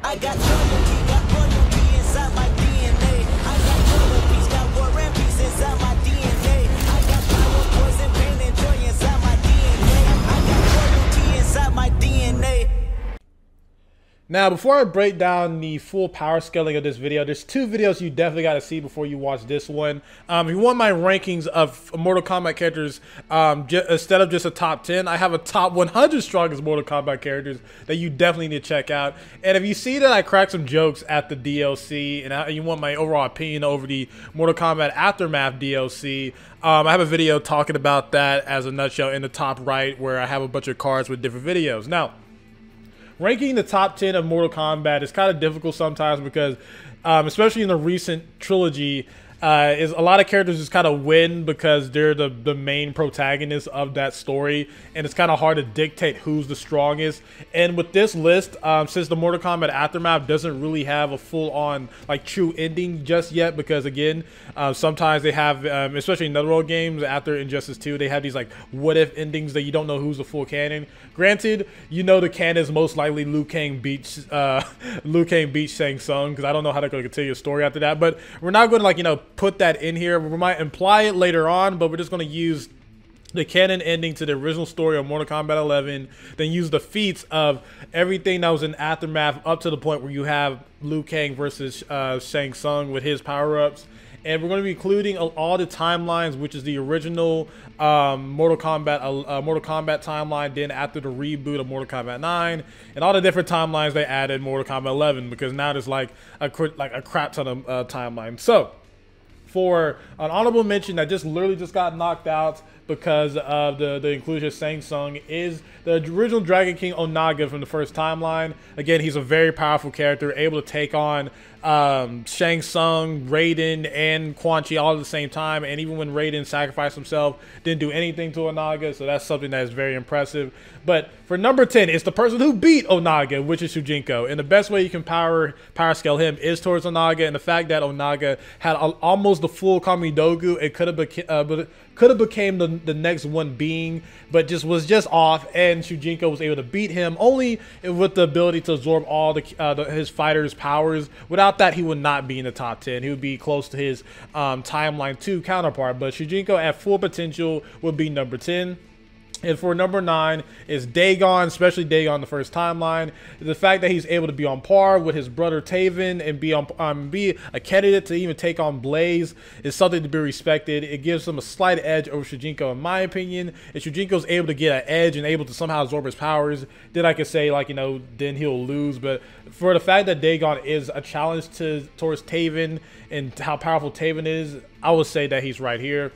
I got loyalty, got royalty inside my DNA. I got loyalty, got war and peace inside my DNA. I got power, poison, pain, and joy inside my DNA. I got loyalty inside my DNA. Now, before I break down the full power scaling of this video, there's two videos you definitely got to see before you watch this one. If you want my rankings of Mortal Kombat characters, instead of just a top 10, I have a top 100 strongest Mortal Kombat characters that you definitely need to check out. And if you see that I crack some jokes at the DLC, and you want my overall opinion over the Mortal Kombat Aftermath DLC, I have a video talking about that as a nutshell in the top right, where I have a bunch of cards with different videos. Now, ranking the top 10 of Mortal Kombat is kind of difficult sometimes because, especially in the recent trilogy, is a lot of characters just kind of win because they're the main protagonists of that story, and it's kind of hard to dictate who's the strongest. And with this list, since the Mortal Kombat Aftermath doesn't really have a full-on like true ending just yet, because again, sometimes they have, especially in NetherRealm games after Injustice 2, they have these like what-if endings that you don't know who's the full canon. Granted, you know the canon is most likely Liu Kang beats Shang Tsung, because I don't know how they're going to continue the story after that. But we're not going to, like, you know, put that in here. We might imply it later on, but we're just going to use the canon ending to the original story of Mortal Kombat 11, then use the feats of everything that was in Aftermath up to the point where you have Liu Kang versus Shang Tsung with his power-ups. And we're going to be including all the timelines, which is the original Mortal Kombat timeline, then after the reboot of Mortal Kombat 9, and all the different timelines they added Mortal Kombat 11, because now there's like a crap ton of timelines. So, for an honorable mention that literally just got knocked out because of the inclusion of Shang Tsung is the original Dragon King Onaga from the first timeline. Again, he's a very powerful character, able to take on Shang Tsung, Raiden, and Quan Chi all at the same time. And even when Raiden sacrificed himself, didn't do anything to Onaga, so that's something that is very impressive. But for number 10, it's the person who beat Onaga, which is Shujinko. And the best way you can power scale him is towards Onaga, and the fact that Onaga had almost the full Kamidogu, it could have became the next one being, but was just off, and Shujinko was able to beat him only with the ability to absorb all his fighters' powers. Without that, he would not be in the top 10. He would be close to his timeline 2 counterpart, but Shujinko at full potential would be number 10. And for number 9 is Dagon, especially Dagon the first timeline. The fact that he's able to be on par with his brother Taven and be a candidate to even take on Blaze is something to be respected. It gives him a slight edge over Shujinko, in my opinion. If Shujinko's able to get an edge and able to somehow absorb his powers, then I could say, like, you know, then he'll lose. But for the fact that Dagon is a challenge towards Taven and how powerful Taven is, I would say that he's right here.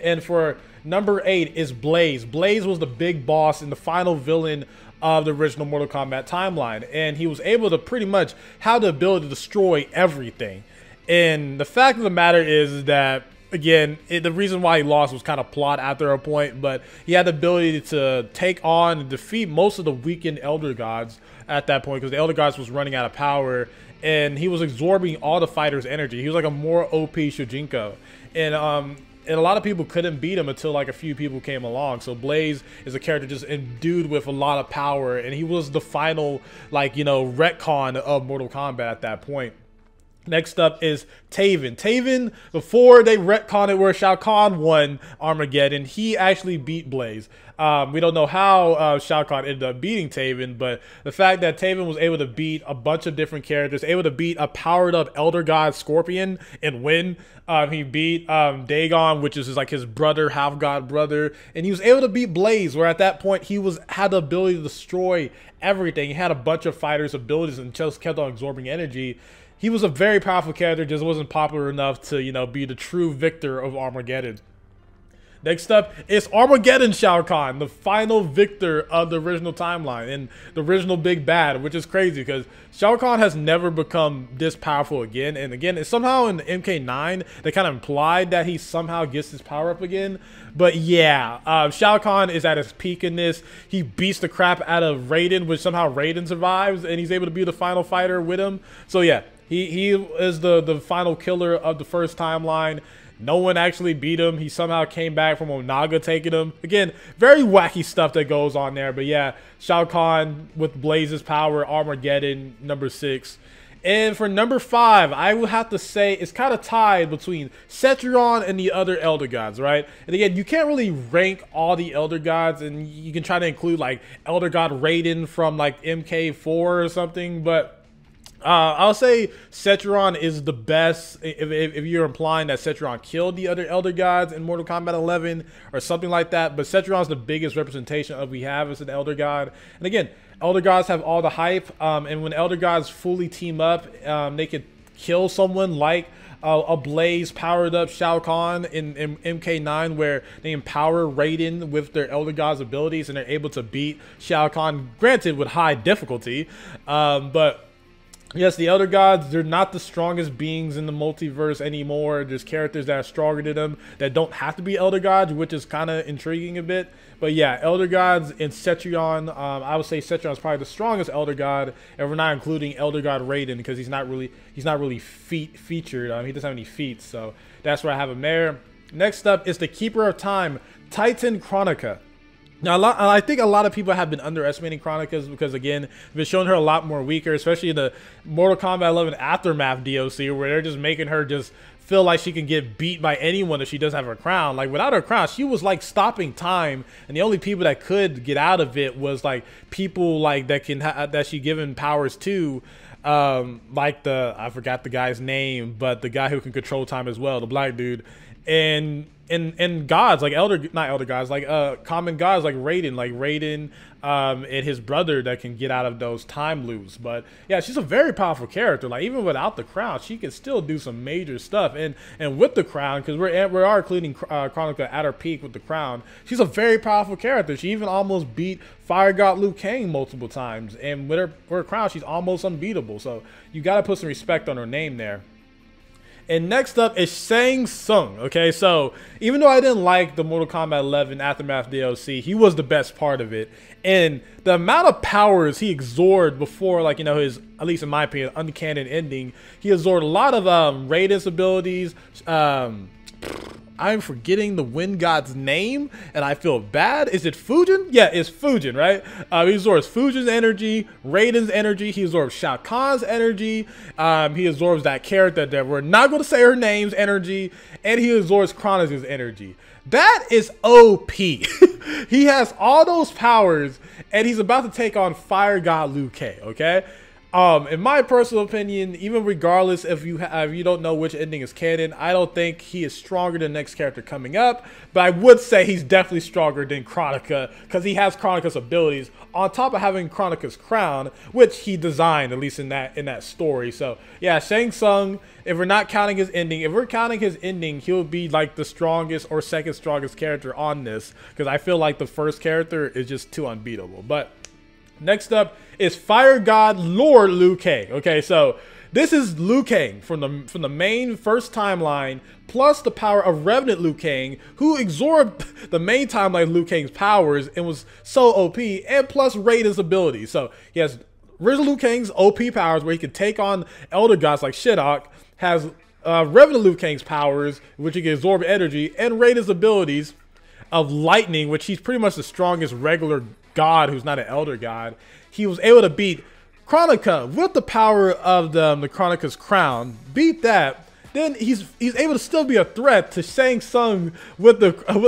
And for number 8 is Blaze. Blaze was the big boss and the final villain of the original Mortal Kombat timeline, and he was able to pretty much have the ability to destroy everything. And the fact of the matter is that, again, the reason why he lost was kind of plot after a point, but he had the ability to take on and defeat most of the weakened Elder Gods at that point, because the Elder Gods was running out of power, and he was absorbing all the fighters' energy. He was like a more OP Shujinko. And a lot of people couldn't beat him until like a few people came along. So Blaze is a character just endued with a lot of power, and he was the final, like, you know, retcon of Mortal Kombat at that point. Next up is Taven. Taven, before they retconned it where Shao Kahn won Armageddon, he actually beat Blaze. We don't know how Shao Kahn ended up beating Taven, but the fact that Taven was able to beat a bunch of different characters, able to beat a powered-up Elder God Scorpion and win. He beat Dagon, which is like his brother, half-god brother, and he was able to beat Blaze, where at that point he had the ability to destroy everything. He had a bunch of fighters' abilities and just kept on absorbing energy. He was a very powerful character, just wasn't popular enough to, you know, be the true victor of Armageddon. Next up is Armageddon Shao Kahn, the final victor of the original timeline and the original big bad, which is crazy because Shao Kahn has never become this powerful again. And again, it's somehow in MK9, they kind of implied that he somehow gets his power up again. But yeah, Shao Kahn is at his peak in this. He beats the crap out of Raiden, which somehow Raiden survives, and he's able to be the final fighter with him. So yeah, he is the final killer of the first timeline. No one actually beat him. He somehow came back from Onaga taking him. Again, very wacky stuff that goes on there. But yeah, Shao Kahn with Blaze's power, Armageddon, number 6. And for number 5, I would have to say it's kind of tied between Cetrion and the other Elder Gods, right? And again, you can't really rank all the Elder Gods, and you can try to include like Elder God Raiden from like MK4 or something, but I'll say Cetrion is the best if you're implying that Cetrion killed the other Elder Gods in Mortal Kombat 11 or something like that. But Cetrion's the biggest representation of we have as an Elder God. And again, Elder Gods have all the hype, and when Elder Gods fully team up, they could kill someone like a Blaze powered up Shao Kahn in MK9, where they empower Raiden with their Elder Gods abilities and they're able to beat Shao Kahn, granted with high difficulty, but yes, the Elder Gods, they're not the strongest beings in the multiverse anymore. There's characters that are stronger than them that don't have to be Elder Gods, which is kind of intriguing a bit. But yeah, Elder Gods and Cetrion, I would say Cetrion is probably the strongest Elder God, and we're not including Elder God Raiden because he's not really featured. He doesn't have any feats, so that's where I have him there. Next up is the Keeper of Time, Titan Kronika. Now, I think a lot of people have been underestimating Kronika because, again, they've been showing her a lot more weaker, especially in the Mortal Kombat 11 Aftermath DLC, where they're just making her just feel like she can get beat by anyone if she doesn't have her crown. Like, without her crown, she was, like, stopping time, and the only people that could get out of it was, like, people, like, that she given powers to, like I forgot the guy's name, but the guy who can control time as well, the black dude, and gods like not elder gods, like common gods like Raiden and his brother that can get out of those time loops. But yeah, she's a very powerful character. Like, even without the crown, she can still do some major stuff. And with the crown, because we are including Kronika at her peak with the crown, she's a very powerful character. She even almost beat Fire God Liu Kang multiple times, and with her crown, she's almost unbeatable. So you got to put some respect on her name there. And next up is Shang Tsung. Okay, so even though I didn't like the Mortal Kombat 11 Aftermath DLC, he was the best part of it. And the amount of powers he absorbed before, like, you know, his, at least in my opinion, uncanon ending, he absorbed a lot of Raiden's abilities. I'm forgetting the Wind God's name, and I feel bad. Is it Fujin? Yeah, it's Fujin, right? He absorbs Fujin's energy, Raiden's energy. He absorbs Shao Kahn's energy. He absorbs that character that we're not going to say her name's energy, and he absorbs Kronika's energy. That is OP. He has all those powers, and he's about to take on Fire God Liu Kang, okay? In my personal opinion, even regardless if you don't know which ending is canon, I don't think he is stronger than the next character coming up. But I would say he's definitely stronger than Kronika because he has Kronika's abilities on top of having Kronika's crown, which he designed, at least in that story. So yeah, Shang Tsung. If we're not counting his ending, if we're counting his ending, he'll be like the strongest or second strongest character on this because I feel like the first character is just too unbeatable. But next up is Fire God Lord Liu Kang. Okay, so this is Liu Kang from the main first timeline, plus the power of Revenant Liu Kang, who absorbed the main timeline Liu Kang's powers and was so OP, and plus Raiden's abilities. So he has original Liu Kang's OP powers where he can take on Elder Gods like Shinnok, has Revenant Liu Kang's powers, which he can absorb energy, and Raiden's abilities of lightning, which he's pretty much the strongest regular god who's not an elder god. He was able to beat Kronika with the power of the Kronika's crown, beat that. Then he's able to still be a threat to Shang Tsung with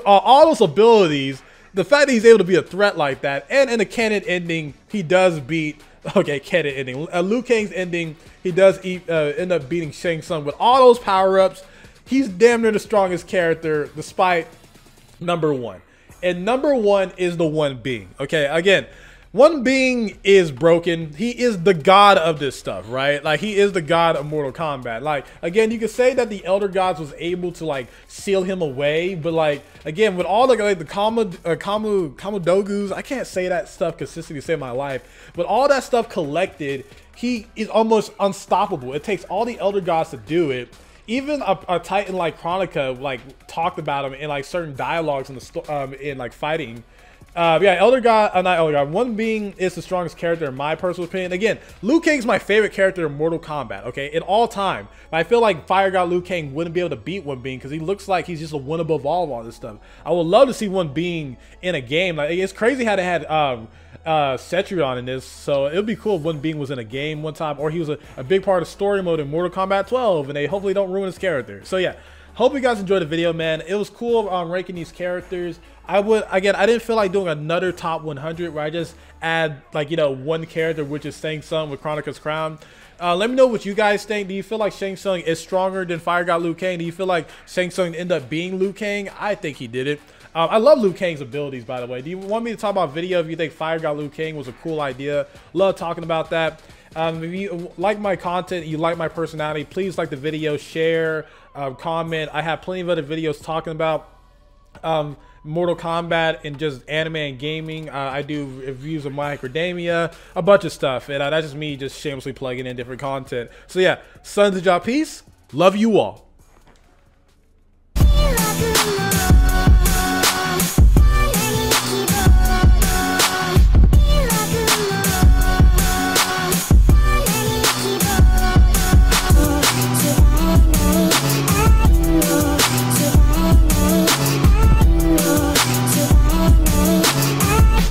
all those abilities. The fact that he's able to be a threat like that, and in a canon ending, he does beat. Okay, canon ending. Liu Kang's ending, he does end up beating Shang Tsung with all those power-ups. He's damn near the strongest character, despite number 1. And number 1 is the One Being. Okay, again, One Being is broken. He is the god of this stuff, right? Like, he is the god of Mortal Kombat. Like, again, you could say that the Elder Gods was able to, like, seal him away, but, like, again, with all the Kamudogus, I can't say that stuff consistently to save my life, but all that stuff collected, he is almost unstoppable. It takes all the Elder Gods to do it. Even a Titan like Kronika, like, talked about him in like certain dialogues in the like fighting, Yeah, Elder God, not Elder God. One Being is the strongest character in my personal opinion. Again, Liu Kang's my favorite character in Mortal Kombat, okay, in all time. I feel like Fire God Liu Kang wouldn't be able to beat One Being because he looks like he's just a one above all this stuff. I would love to see One Being in a game. Like, it's crazy how they had Cetrion in this, so it would be cool if One Being was in a game one time, or he was a big part of story mode in Mortal Kombat 12, and they hopefully don't ruin his character. So yeah. Hope you guys enjoyed the video, man. It was cool ranking these characters. I didn't feel like doing another top 100 where I just add, like, you know, one character, which is Shang Tsung with Kronika's Crown. Let me know what you guys think. Do you feel like Shang Tsung is stronger than Fire God Liu Kang? Do you feel like Shang Tsung ended up being Liu Kang? I think he did it. I love Liu Kang's abilities, by the way. Do you want me to talk about video if you think Fire God Liu Kang was a cool idea? Love talking about that. If you like my content, you like my personality, please like the video, share, comment. I have plenty of other videos talking about Mortal Kombat and just anime and gaming. I do reviews of My Academia, a bunch of stuff, and that's just me just shamelessly plugging in different content. So yeah, Sons of Jah, peace. Love you all.